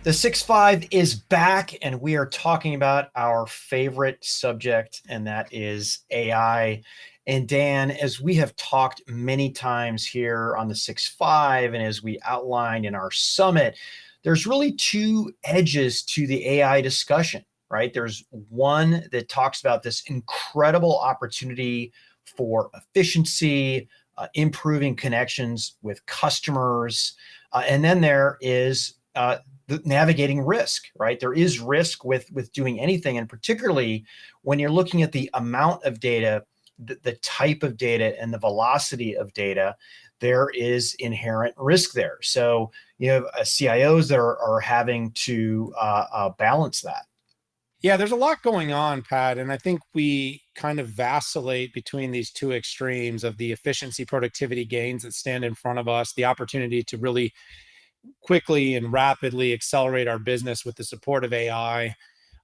The 6-5 is back, and we are talking about our favorite subject, and that is AI. And Dan, as we have talked many times here on the 6-5, and as we outlined in our summit, there's really two edges to the AI discussion, right? There's one that talks about this incredible opportunity for efficiency, improving connections with customers. And then there is navigating risk, right? There is risk with doing anything, and particularly when you're looking at the amount of data, the type of data, and the velocity of data, there is inherent risk there. So you have CIOs that are having to balance that. Yeah, there's a lot going on, Pat, and I think we kind of vacillate between these two extremes of the efficiency productivity gains that stand in front of us, the opportunity to really quickly and rapidly accelerate our business with the support of AI.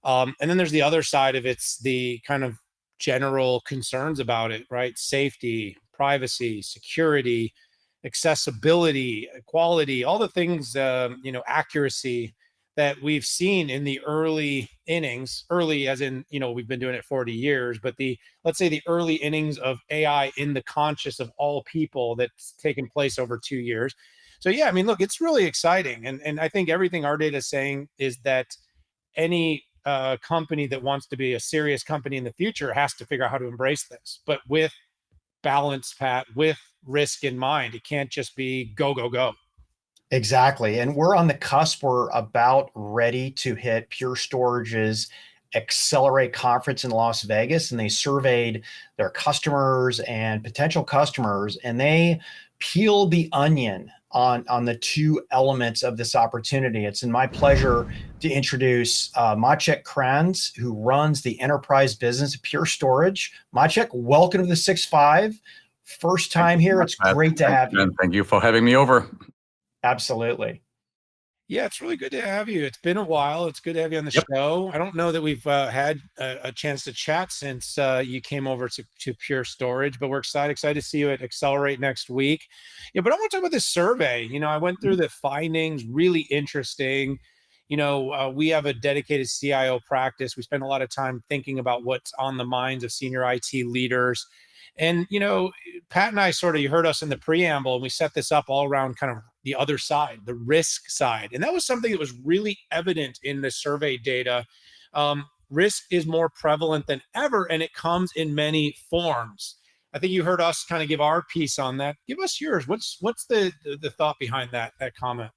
And then there's the other side of it's the kind of general concerns about it, right? Safety, privacy, security, accessibility, quality, all the things, accuracy that we've seen in the early innings, early as in, we've been doing it 40 years, but let's say the early innings of AI in the conscious of all people that's taken place over 2 years. So yeah, I mean, look, it's really exciting. And I think everything our data is saying is that any company that wants to be a serious company in the future has to figure out how to embrace this, but with balance, Pat, with risk in mind. It can't just be go, go, go. Exactly. And we're on the cusp. We're about ready to hit Pure Storage's Accelerate conference in Las Vegas, and they surveyed their customers and potential customers, and they peeled the onion on the two elements of this opportunity. It's in my pleasure to introduce Maciej Kranz, who runs the enterprise business of Pure Storage. Maciej, welcome to the 6-5. First time here. It's great to have you. Thank you for having me over. Absolutely. Yeah, it's really good to have you. It's been a while. It's good to have you on the show. I don't know that we've had a chance to chat since you came over to Pure Storage, but we're excited to see you at Accelerate next week. Yeah, but I want to talk about this survey. I went through the findings, really interesting. We have a dedicated CIO practice. We spend a lot of time thinking about what's on the minds of senior IT leaders. And, Pat and I you heard us in the preamble, and we set this up all around kind of the other side, the risk side. And that was something that was really evident in the survey data. Risk is more prevalent than ever, and it comes in many forms. I think you heard us kind of give our piece on that. Give us yours. What's the thought behind that comment?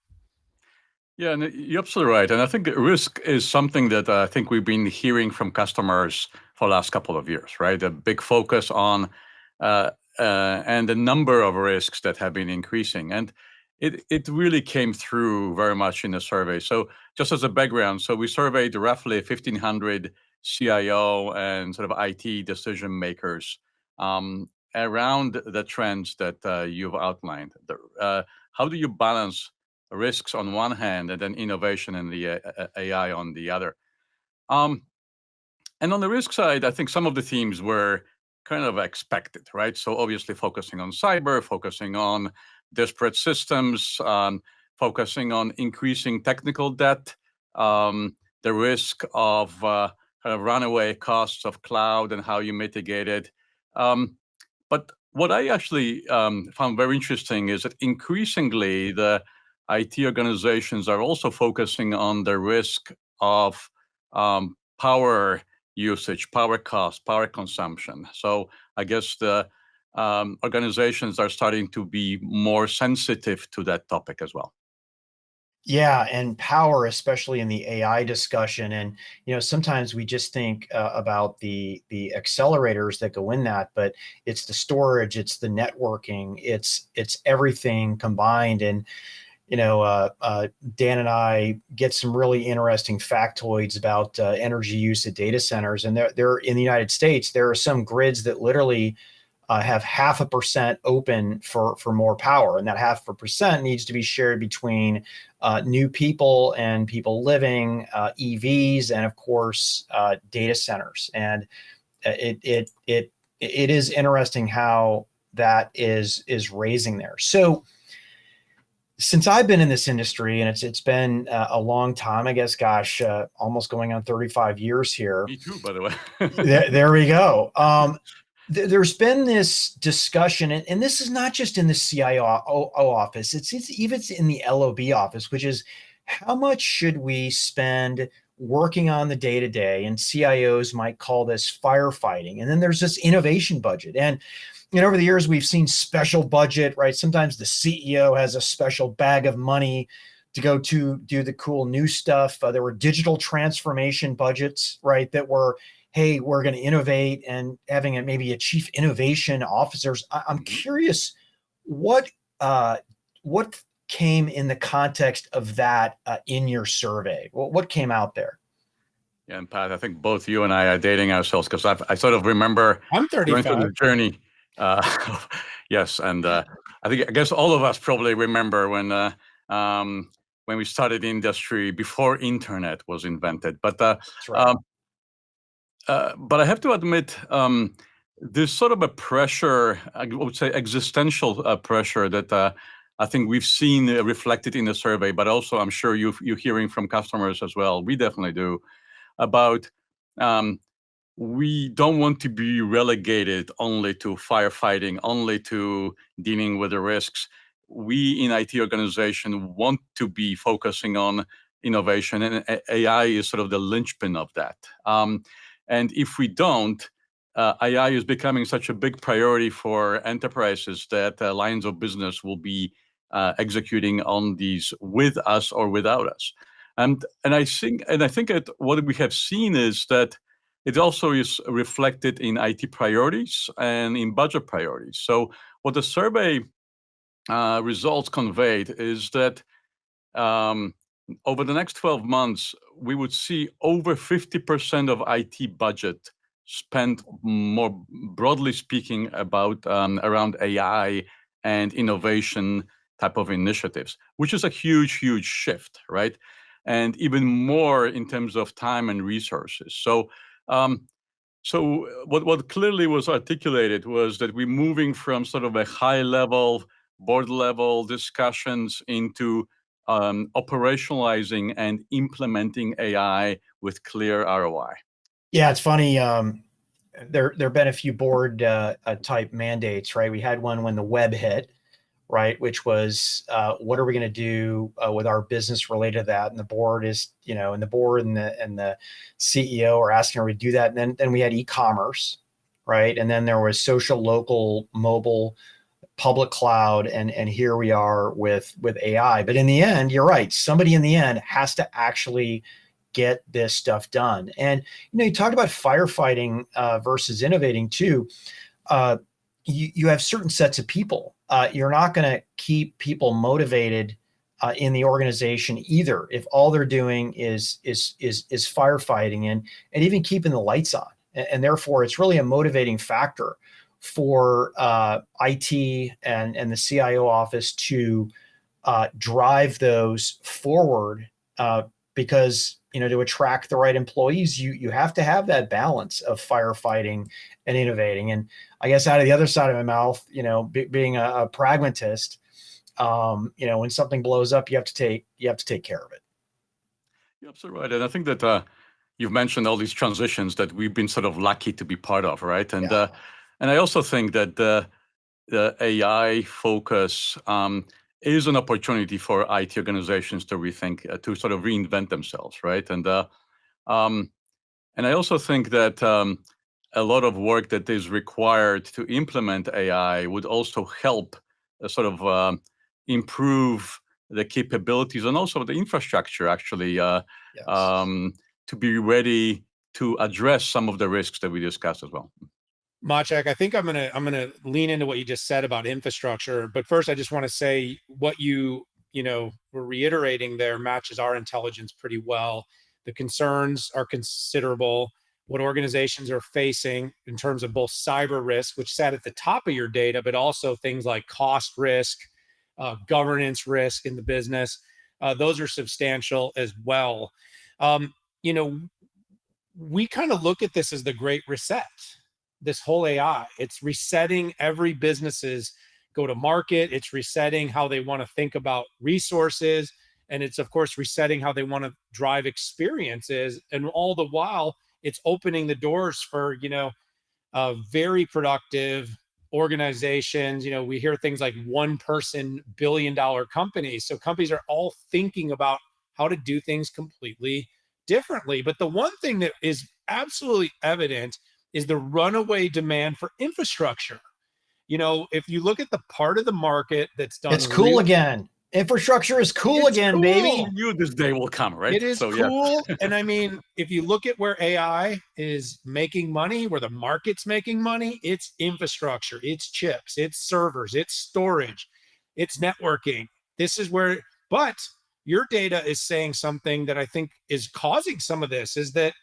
Yeah, and you're absolutely right. And I think risk is something that I think we've been hearing from customers for the last couple of years, right? A big focus on and the number of risks that have been increasing. And it really came through very much in the survey. So just as a background, so we surveyed roughly 1,500 CIO and sort of IT decision makers around the trends that you've outlined. How do you balance risks on one hand and then innovation and the AI on the other? And on the risk side, I think some of the themes were kind of expected, right? So obviously focusing on cyber, focusing on disparate systems, focusing on increasing technical debt, the risk of kind of runaway costs of cloud and how you mitigate it. But what I actually found very interesting is that increasingly the IT organizations are also focusing on the risk of power usage, power cost, power consumption. So I guess the organizations are starting to be more sensitive to that topic as well. Yeah, and power, especially in the AI discussion. And sometimes we just think about the accelerators that go in that, but it's the storage, it's the networking, it's everything combined. And Dan and I get some really interesting factoids about energy use at data centers. And they're in the United States, there are some grids that literally have 0.5% open for more power. And that 0.5% needs to be shared between new people and people living, EVs, and of course, data centers. And it is interesting how that is raising there. So since I've been in this industry, and it's been a long time, I guess, gosh, almost going on 35 years here. Me too, by the way. There we go. There's been this discussion, and this is not just in the CIO office, it's even in the LOB office, which is how much should we spend working on the day to day? And CIOs might call this firefighting. And then there's this innovation budget. And over the years, we've seen special budget, right? Sometimes the CEO has a special bag of money to go to do the cool new stuff. There were digital transformation budgets, right? That were, hey, we're going to innovate, and having maybe a chief innovation officers. I'm curious what what came in the context of that in your survey. What came out there? Yeah, and Pat, I think both you and I are dating ourselves, because I sort of remember I'm going through 35. the journey. Yes, and I guess all of us probably remember when we started the industry before internet was invented. That's right. But I have to admit, there's sort of a pressure, I would say existential pressure, that I think we've seen reflected in the survey, but also I'm sure you're hearing from customers as well. We definitely do, about we don't want to be relegated only to firefighting, only to dealing with the risks. We in IT organization want to be focusing on innovation, and AI is sort of the linchpin of that. And if we don't, AI is becoming such a big priority for enterprises that lines of business will be executing on these with us or without us. And I think that what we have seen is that it also is reflected in IT priorities and in budget priorities. So what the survey results conveyed is that over the next 12 months, we would see over 50% of IT budget spent, more broadly speaking, about around AI and innovation type of initiatives, which is a huge, huge shift, right? And even more in terms of time and resources. So what clearly was articulated was that we're moving from sort of a high level, board level discussions into operationalizing and implementing AI with clear ROI. Yeah, it's funny. There have been a few board type mandates, right? We had one when the web hit, right? Which was, what are we going to do with our business related to that? And the board is, and the board and the CEO are asking, are we do that? And then we had e-commerce, right? And then there was social, local, mobile, public cloud, and here we are with AI. But in the end, you're right. Somebody in the end has to actually get this stuff done. And you talked about firefighting versus innovating too. You have certain sets of people. You're not going to keep people motivated in the organization either if all they're doing is firefighting and even keeping the lights on. And therefore, it's really a motivating factor for IT and the CIO office to drive those forward, because to attract the right employees, you have to have that balance of firefighting and innovating. And I guess out of the other side of my mouth, being a pragmatist, when something blows up, you have to take care of it. You're absolutely right, and I think that you've mentioned all these transitions that we've been sort of lucky to be part of, right? And Yeah. And I also think that the AI focus is an opportunity for IT organizations to rethink, to sort of reinvent themselves, right? Um, and I also think that a lot of work that is required to implement AI would also help sort of improve the capabilities and also the infrastructure, actually, Yes. to be ready to address some of the risks that we discussed as well. Maciej, I think I'm gonna lean into what you just said about infrastructure. But first, I just want to say what you were reiterating there matches our intelligence pretty well. The concerns are considerable. What organizations are facing in terms of both cyber risk, which sat at the top of your data, but also things like cost risk, governance risk in the business. Those are substantial as well. Um, you know, we kind of look at this as the great reset, this whole AI. It's resetting every business's go to market. It's resetting how they want to think about resources. And it's, of course, resetting how they want to drive experiences. And all the while, it's opening the doors for, very productive organizations. We hear things like one-person billion-dollar companies. So companies are all thinking about how to do things completely differently. But the one thing that is absolutely evident is the runaway demand for infrastructure. If you look at the part of the market that's done It's cool really, again. Infrastructure is cool it's again, baby. cool. Knew this day will come, right? It is So yeah, cool. And I mean, if you look at where AI is making money, where the market's making money, it's infrastructure, it's chips, it's servers, it's storage, it's networking. This is where, but your data is saying something that I think is causing some of this, is that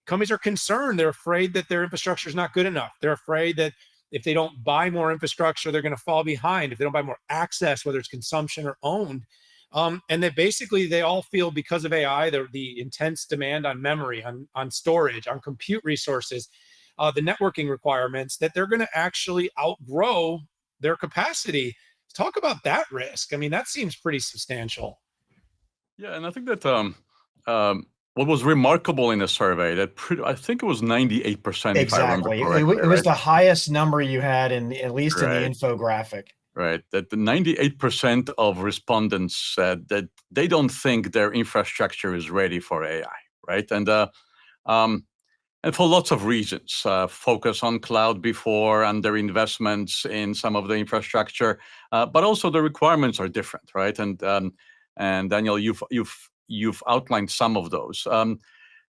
companies are concerned. They're afraid that their infrastructure is not good enough. They're afraid that if they don't buy more infrastructure, they're going to fall behind. If they don't buy more access, whether it's consumption or owned, and that basically they all feel, because of AI, the intense demand on memory, on storage, on compute resources, the networking requirements, that they're going to actually outgrow their capacity. Talk about that risk. I mean, that seems pretty substantial. yeah, and I think that what was remarkable in the survey that I think it was 98%, if I remember Exactly. correctly, It was right? the highest number you had at least in the Right. infographic. Right. That the 98% of respondents said that they don't think their infrastructure is ready for AI, right? Um, and for lots of reasons, focus on cloud before and their investments in some of the infrastructure, but also the requirements are different, right? And Daniel, you've outlined some of those,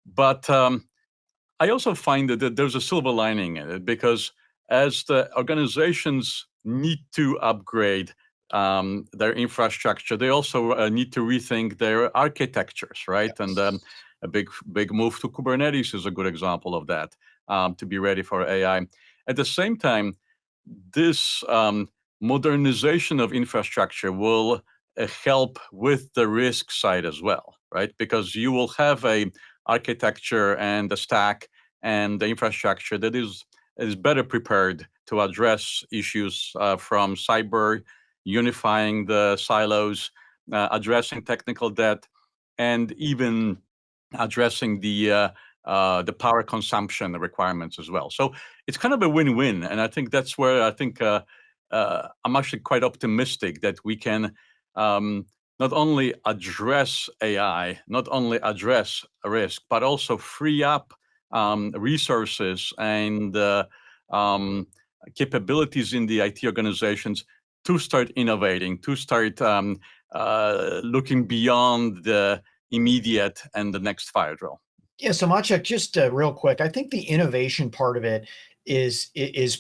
but I also find that there's a silver lining in it, because as the organizations need to upgrade their infrastructure, they also need to rethink their architectures, right? Yes. And a big move to Kubernetes is a good example of that, to be ready for AI. At the same time, this modernization of infrastructure will help with the risk side as well, right? Because you will have a architecture and the stack and the infrastructure that is better prepared to address issues from cyber, unifying the silos, addressing technical debt, and even addressing the power consumption requirements as well. So it's kind of a win-win, and I think that's where I think I'm actually quite optimistic that we can not only address AI, not only address risk, but also free up resources and capabilities in the IT organizations to start innovating, to start looking beyond the immediate and the next fire drill. Yeah, so Maciej, just real quick, I think the innovation part of it is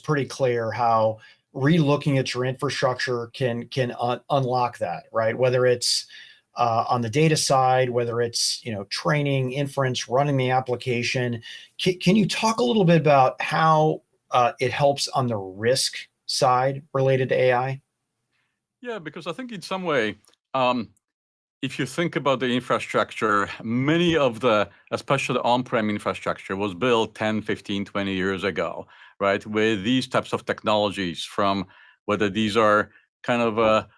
pretty clear, how relooking at your infrastructure can unlock that, right? Whether it's on the data side, whether it's training, inference, running the application. Can you talk a little bit about how it helps on the risk side related to AI? Yeah, because I think in some way, if you think about the infrastructure, many of the, especially on-prem infrastructure, was built 10, 15, 20 years ago, right? With these types of technologies, from whether these are kind of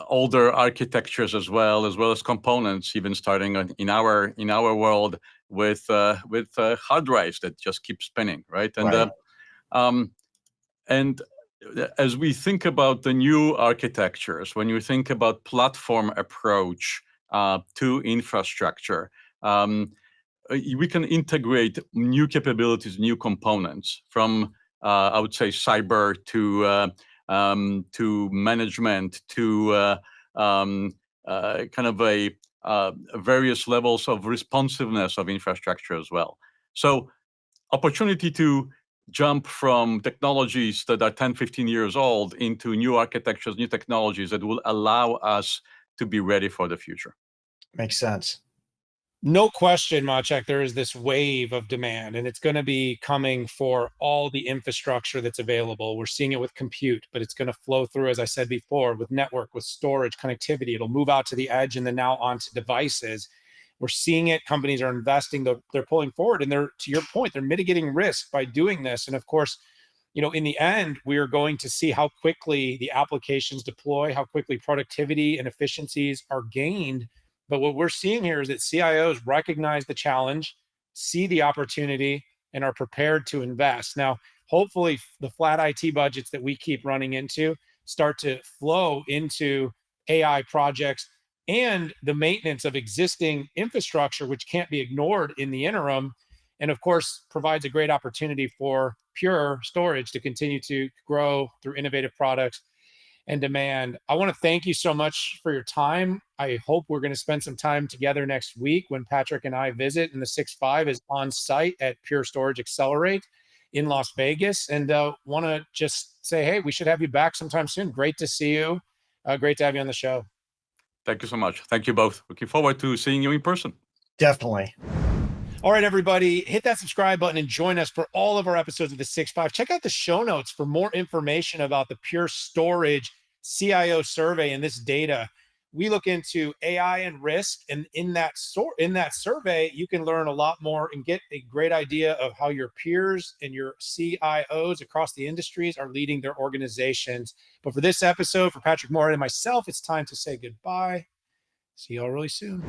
older architectures as well as components, even starting in our world with hard drives that just keep spinning, right? Right. And as we think about the new architectures, when you think about platform approach to infrastructure, we can integrate new capabilities, new components from, I would say, cyber to management to kind of a various levels of responsiveness of infrastructure as well. So opportunity to jump from technologies that are 10, 15 years old into new architectures, new technologies that will allow us to be ready for the future. Makes sense. No question, Maciej, there is this wave of demand, and it's going to be coming for all the infrastructure that's available. We're seeing it with compute, but it's going to flow through, as I said before, with network, with storage, connectivity. It'll move out to the edge and then now onto devices. We're seeing it. Companies are investing. They're pulling forward, and they're, to your point, they're mitigating risk by doing this. And of course, in the end, we are going to see how quickly the applications deploy, how quickly productivity and efficiencies are gained. But what we're seeing here is that CIOs recognize the challenge, see the opportunity, and are prepared to invest. Now, hopefully, the flat IT budgets that we keep running into start to flow into AI projects and the maintenance of existing infrastructure, which can't be ignored in the interim. And of course, provides a great opportunity for Pure Storage to continue to grow through innovative products and demand. I want to thank you so much for your time. I hope we're going to spend some time together next week when Patrick and I visit, and the 6.5 is on site at Pure Storage Accelerate in Las Vegas. And want to just say, hey, we should have you back sometime soon. Great to see you. Great to have you on the show. Thank you so much. Thank you both. Looking forward to seeing you in person. Definitely. All right, everybody, hit that subscribe button and join us for all of our episodes of the 6.5. Check out the show notes for more information about the Pure Storage CIO survey and this data. We look into AI and risk, and in that survey, you can learn a lot more and get a great idea of how your peers and your CIOs across the industries are leading their organizations. But for this episode, for Patrick Moorhead and myself, it's time to say goodbye. See y'all really soon.